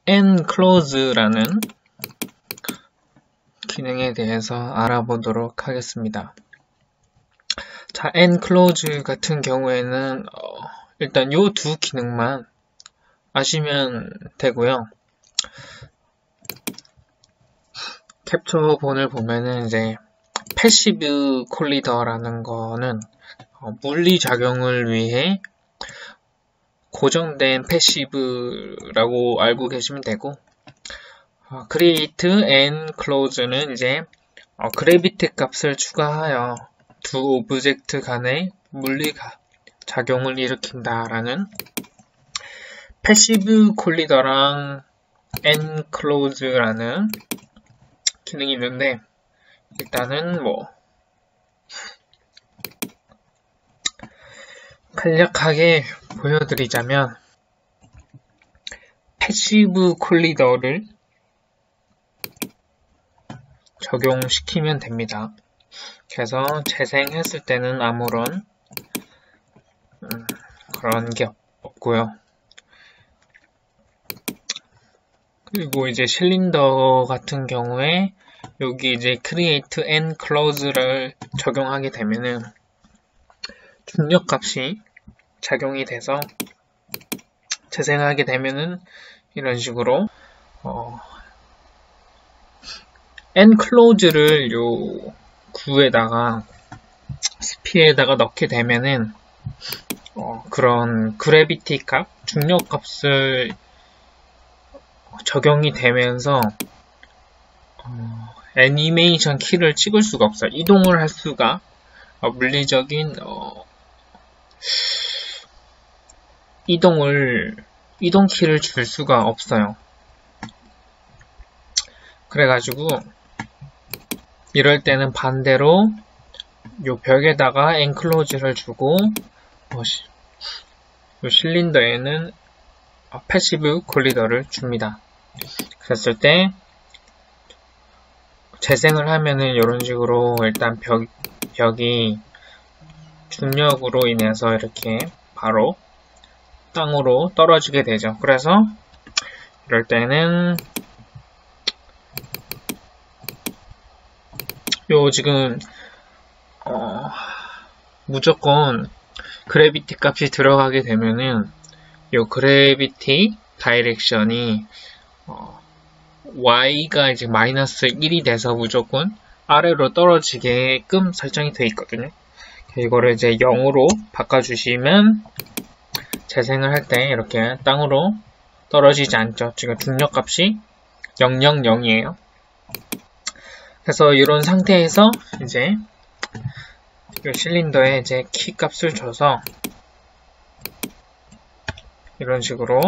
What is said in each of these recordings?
enclose라는 기능에 대해서 알아보도록 하겠습니다. 자, enclose 같은 경우에는 일단 요 두 기능만 아시면 되고요. 캡처본을 보면은 이제 패시브 콜리더라는 거는 물리 작용을 위해 고정된 패시브라고 알고 계시면 되고, create and close는 이제 그래비티 값을 추가하여 두 오브젝트 간의 물리 작용을 일으킨다라는 패시브 콜리더랑 enclose라는 기능이 있는데, 일단은 간략하게 보여드리자면 패시브 콜리더를 적용시키면 됩니다. 그래서 재생했을 때는 아무런 그런 게 없고요. 그리고 이제 실린더 같은 경우에 여기 이제 create and close를 적용하게 되면은 중력 값이 작용이 돼서 재생하게 되면은 이런 식으로 enclose를 요 구에다가 스피에다가 넣게 되면은 그런 그래비티 값, 중력 값을 적용이 되면서 애니메이션 키를 찍을 수가 없어요. 이동을 할 수가 물리적인 이동 키를 줄 수가 없어요. 그래가지고 이럴 때는 반대로 요 벽에다가 enclose를 주고 요 실린더에는 패시브 콜리더를 줍니다. 그랬을 때 재생을 하면은 이런 식으로 일단 벽이 중력으로 인해서 이렇게 바로 땅으로 떨어지게 되죠. 그래서 이럴 때는 요 지금 무조건 그래비티 값이 들어가게 되면은 요 그래비티 다이렉션이 y가 이제 마이너스 1이 돼서 무조건 아래로 떨어지게끔 설정이 되어 있거든요. 이거를 이제 0으로 바꿔주시면 재생을 할 때 이렇게 땅으로 떨어지지 않죠. 지금 중력 값이 000이에요. 그래서 이런 상태에서 이제 이 실린더에 이제 키 값을 줘서 이런 식으로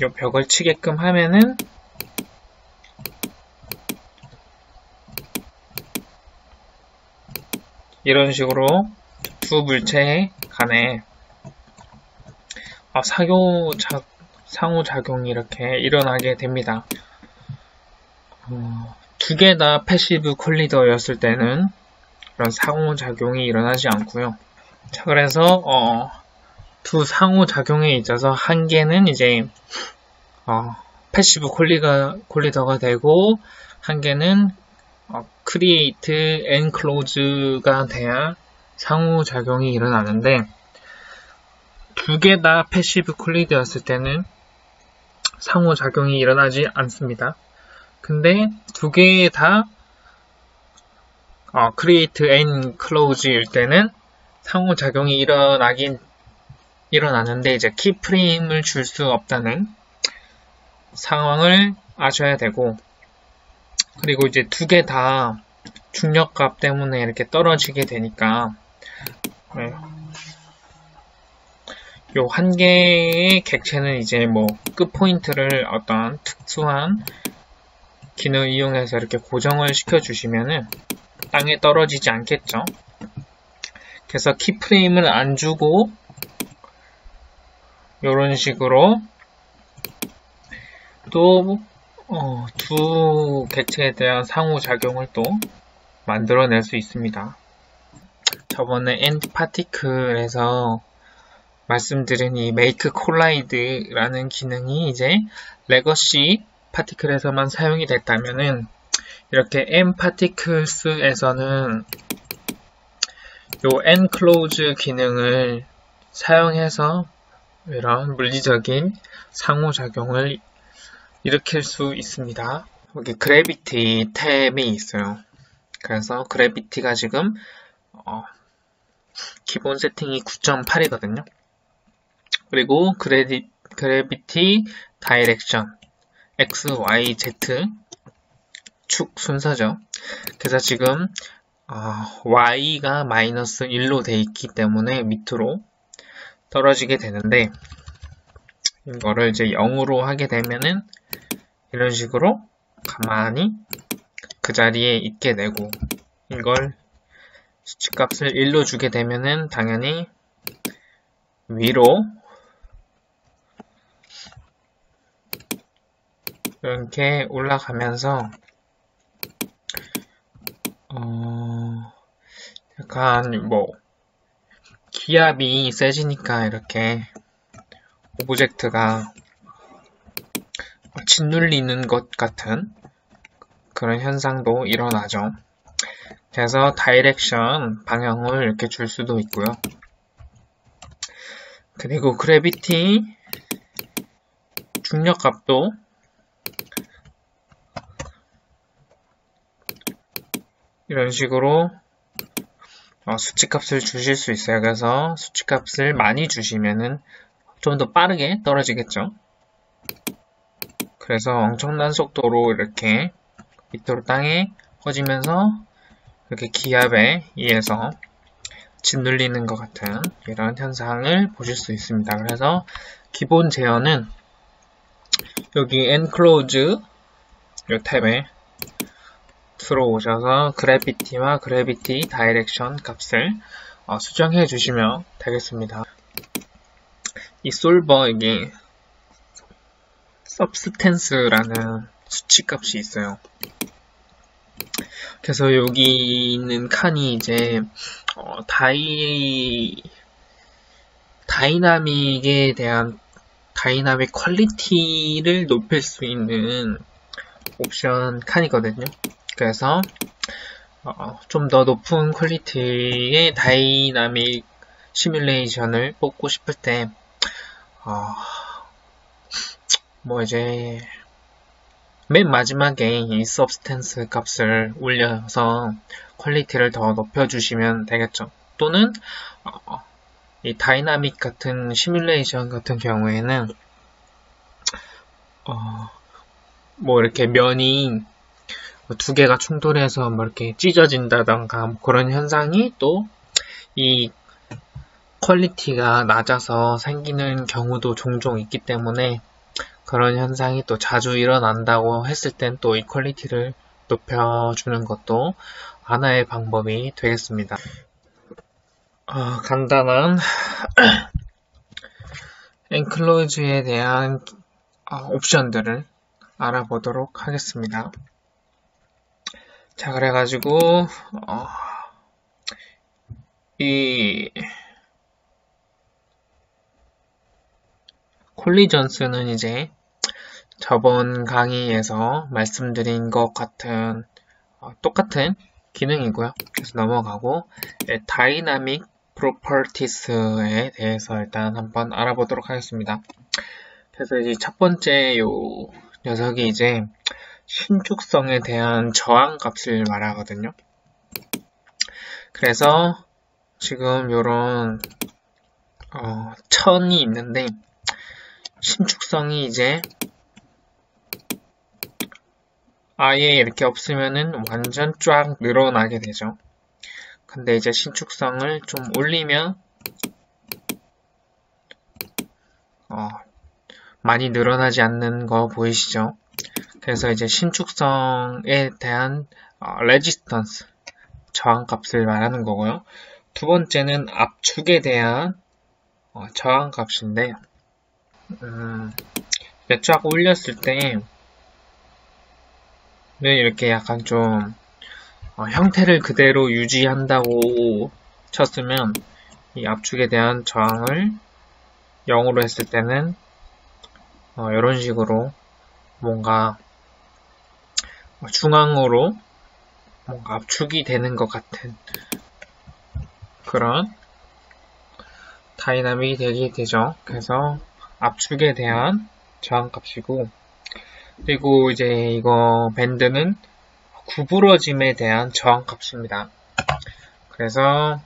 이 벽을 치게끔 하면은 이런 식으로 두 물체 간에 상호작용이 이렇게 일어나게 됩니다. 두 개 다 패시브 콜리더였을 때는 이런 상호작용이 일어나지 않고요. 자, 그래서 두 상호작용에 있어서 한 개는 이제 패시브 콜리더가 되고 한 개는 create and close가 돼야 상호작용이 일어나는데, 두 개 다 패시브 콜리더였을 때는 상호작용이 일어나지 않습니다. 근데 두 개 다 create and close일 때는 상호작용이 일어나는데 이제 키프레임을 줄 수 없다는 상황을 아셔야 되고, 그리고 이제 두 개 다 중력값 때문에 이렇게 떨어지게 되니까 요 한 개의 객체는 이제 끝 포인트를 어떤 특수한 기능을 이용해서 이렇게 고정을 시켜주시면은 땅에 떨어지지 않겠죠. 그래서 키프레임을 안 주고 이런 식으로 또 두 객체에 대한 상호작용을 또 만들어낼 수 있습니다. 저번에 엔드 파티클에서 말씀드린 이 make collide라는 기능이 이제 레거시 파티클에서만 사용이 됐다면은 이렇게 m particles에서는 요 enclose 기능을 사용해서 이런 물리적인 상호작용을 일으킬 수 있습니다. 여기 그래비티 탭이 있어요. 그래서 그래비티가 지금 기본 세팅이 9.8이거든요. 그리고 그래비티 다이렉션 X, Y, Z 축 순서죠. 그래서 지금 Y가 마이너스 1로 돼 있기 때문에 밑으로 떨어지게 되는데 이거를 이제 0으로 하게 되면은 이런 식으로 가만히 그 자리에 있게 되고 이걸 수치값을 1로 주게 되면은 당연히 위로 이렇게 올라가면서 약간 기압이 세지니까 이렇게 오브젝트가 짓눌리는 것 같은 그런 현상도 일어나죠. 그래서 다이렉션 방향을 이렇게 줄 수도 있고요. 그리고 그래비티 중력값도 이런 식으로 수치값을 주실 수 있어요. 그래서 수치값을 많이 주시면은 좀 더 빠르게 떨어지겠죠. 그래서 엄청난 속도로 이렇게 밑으로 땅에 퍼지면서 이렇게 기압에 의해서 짓눌리는 것 같은 이런 현상을 보실 수 있습니다. 그래서 기본 제어는 여기 enclose 이 탭에 들어오셔서 그래비티와 그래비티 다이렉션 값을 수정해 주시면 되겠습니다. 이 솔버 이게 substance라는 수치 값이 있어요. 그래서 여기 있는 칸이 이제 다이나믹에 대한 다이나믹 퀄리티를 높일 수 있는 옵션 칸이거든요. 그래서 좀 더 높은 퀄리티의 다이나믹 시뮬레이션을 뽑고 싶을 때 이제 맨 마지막에 이 substance 값을 올려서 퀄리티를 더 높여주시면 되겠죠. 또는 이 다이나믹 같은 시뮬레이션 같은 경우에는 이렇게 면이 두 개가 충돌해서 이렇게 찢어진다던가 그런 현상이 또 이 퀄리티가 낮아서 생기는 경우도 종종 있기 때문에 그런 현상이 또 자주 일어난다고 했을 땐 또 이 퀄리티를 높여주는 것도 하나의 방법이 되겠습니다. 간단한 엔클로즈에 대한 옵션들을 알아보도록 하겠습니다. 자, 그래가지고 이 콜리전스는 이제 저번 강의에서 말씀드린 것 같은 똑같은 기능이고요. 그래서 넘어가고 다이나믹 프로퍼티스에 대해서 일단 한번 알아보도록 하겠습니다. 그래서 이제 첫 번째 요 녀석이 이제 신축성에 대한 저항 값을 말하거든요. 그래서 지금 요런 천이 있는데 신축성이 이제 아예 이렇게 없으면은 완전 쫙 늘어나게 되죠. 근데 이제 신축성을 좀 올리면 많이 늘어나지 않는 거 보이시죠? 그래서 이제 신축성에 대한 레지스턴스 저항값을 말하는 거고요. 두 번째는 압축에 대한 저항값인데 쫙 올렸을 때 이렇게 약간 좀 형태를 그대로 유지한다고 쳤으면 이 압축에 대한 저항을 0으로 했을 때는 이런 식으로 뭔가 중앙으로 뭔가 압축이 되는 것 같은 그런 다이나믹이 되게 되죠. 그래서 압축에 대한 저항값이고, 그리고 이제 이거 밴드는 구부러짐에 대한 저항값입니다. 그래서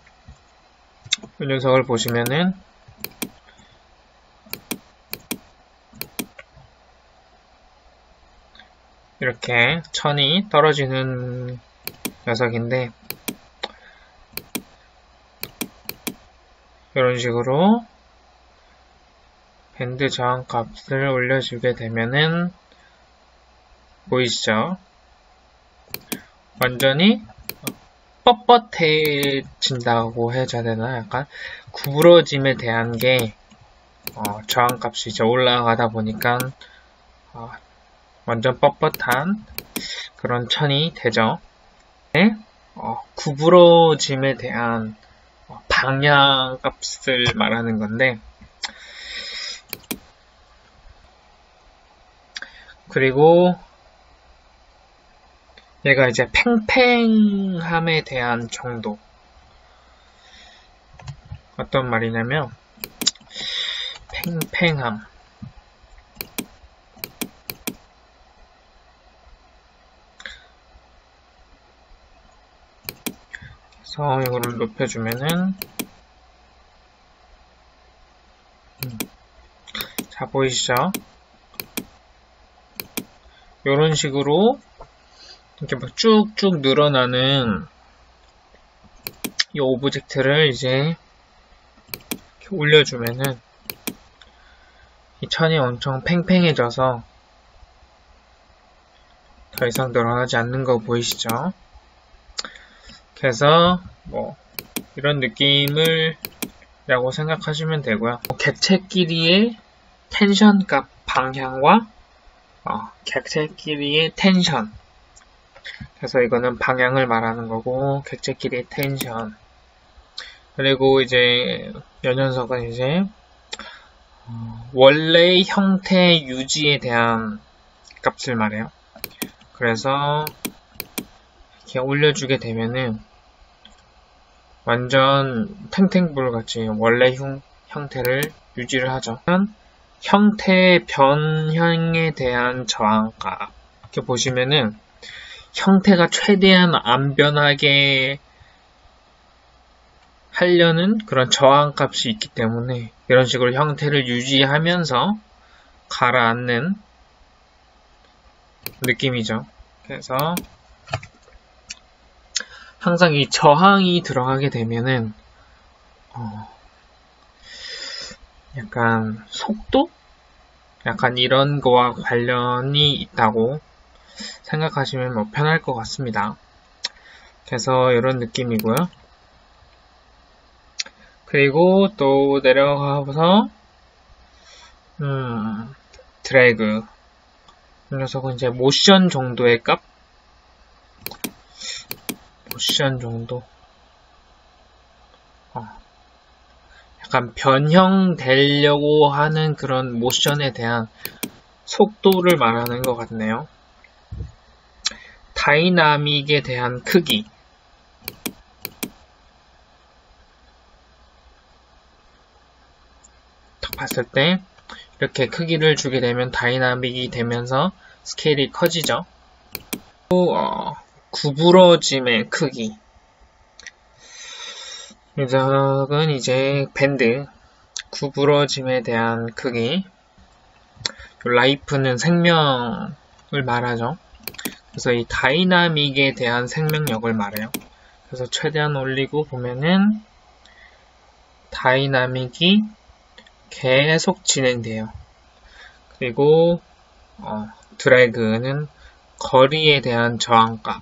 이 녀석을 보시면은 이렇게 천이 떨어지는 녀석인데, 이런 식으로 밴드 저항값을 올려주게 되면은 보이시죠? 완전히 뻣뻣해진다고 해줘야 되나? 약간 구부러짐에 대한 게 저항값이 이제 올라가다 보니까 완전 뻣뻣한 그런 천이 되죠. 네? 구부러짐에 대한 방향값을 말하는 건데, 그리고 얘가 이제 팽팽함에 대한 정도. 어떤 말이냐면 팽팽함. 그래서 이거를 높여주면은 자, 보이시죠? 이런 식으로 이렇게 막 쭉쭉 늘어나는 이 오브젝트를 이제 이렇게 올려주면은 이 천이 엄청 팽팽해져서 더 이상 늘어나지 않는 거 보이시죠? 그래서 뭐 이런 느낌을 라고 생각하시면 되고요. 객체끼리의 텐션 값 방향과 객체끼리의 텐션. 그래서 이거는 방향을 말하는 거고, 객체끼리의 텐션. 그리고 이제 이 녀석은 이제 원래의 형태 유지에 대한 값을 말해요. 그래서 이렇게 올려주게 되면은 완전 탱탱볼같이 원래 형태를 유지를 하죠. 형태 변형에 대한 저항값. 이렇게 보시면은 형태가 최대한 안 변하게 하려는 그런 저항값이 있기 때문에 이런 식으로 형태를 유지하면서 가라앉는 느낌이죠. 그래서 항상 이 저항이 들어가게 되면은 약간 속도? 약간 이런 거와 관련이 있다고 생각하시면 뭐 편할 것 같습니다. 그래서 이런 느낌이고요. 그리고 또 내려가서 드래그. 이 녀석은 이제 모션 정도의 값? 모션 정도. 약간 변형되려고 하는 그런 모션에 대한 속도를 말하는 것 같네요. 다이나믹에 대한 크기. 딱 봤을 때 이렇게 크기를 주게 되면 다이나믹이 되면서 스케일이 커지죠. 또 구부러짐의 크기. 이 녀석은 이제 밴드 구부러짐에 대한 크기. 라이프는 생명을 말하죠. 그래서 이 다이나믹에 대한 생명력을 말해요. 그래서 최대한 올리고 보면은 다이나믹이 계속 진행돼요. 그리고 드래그는 거리에 대한 저항값.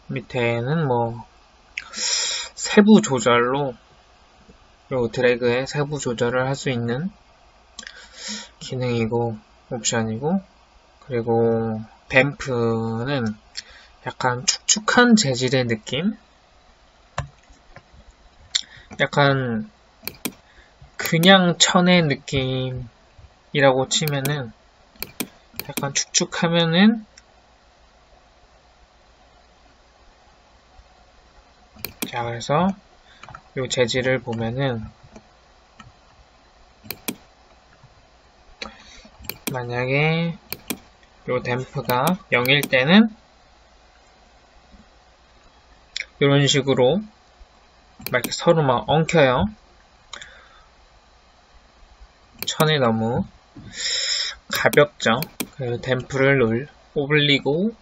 밑에는 뭐 세부 조절로 요 드래그의 세부 조절을 할 수 있는 기능이고 옵션이고, 그리고 댐프는 약간 축축한 재질의 느낌? 약간 그냥 천의 느낌이라고 치면은 약간 축축하면은 자, 그래서 요 재질을 보면은 만약에 요 댐프가 0일 때는 이런 식으로 막 이렇게 서로 막 엉켜요. 천이 너무 가볍죠. 그래서 댐프를 올리고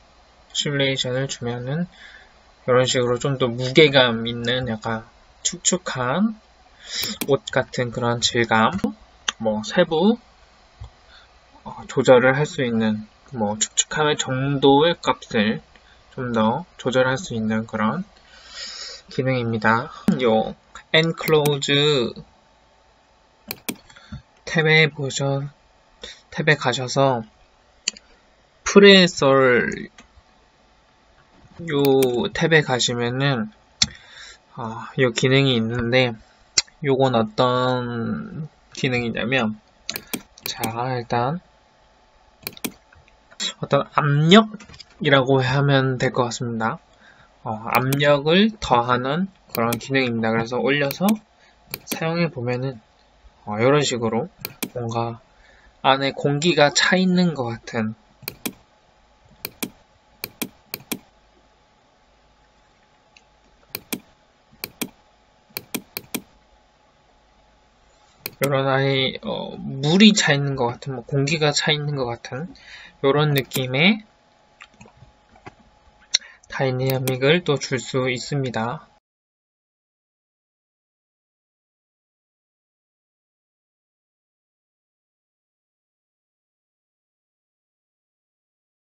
시뮬레이션을 주면은 이런 식으로 좀 더 무게감 있는 약간 축축한 옷 같은 그런 질감, 뭐 세부 조절을 할 수 있는 뭐 축축함의 정도의 값을 좀 더 조절할 수 있는 그런 기능입니다. 요 Enclose 탭에 가셔서 프레설 요 탭에 가시면은 요 기능이 있는데 요건 어떤 기능이냐면 자 일단 어떤 압력이라고 하면 될 것 같습니다. 압력을 더하는 그런 기능입니다. 그래서 올려서 사용해 보면은 이런 식으로 뭔가 안에 공기가 차 있는 것 같은 이런 아예 물이 차 있는 것 같은 뭐 공기가 차 있는 것 같은 이런 느낌의 다이내믹을 또 줄 수 있습니다.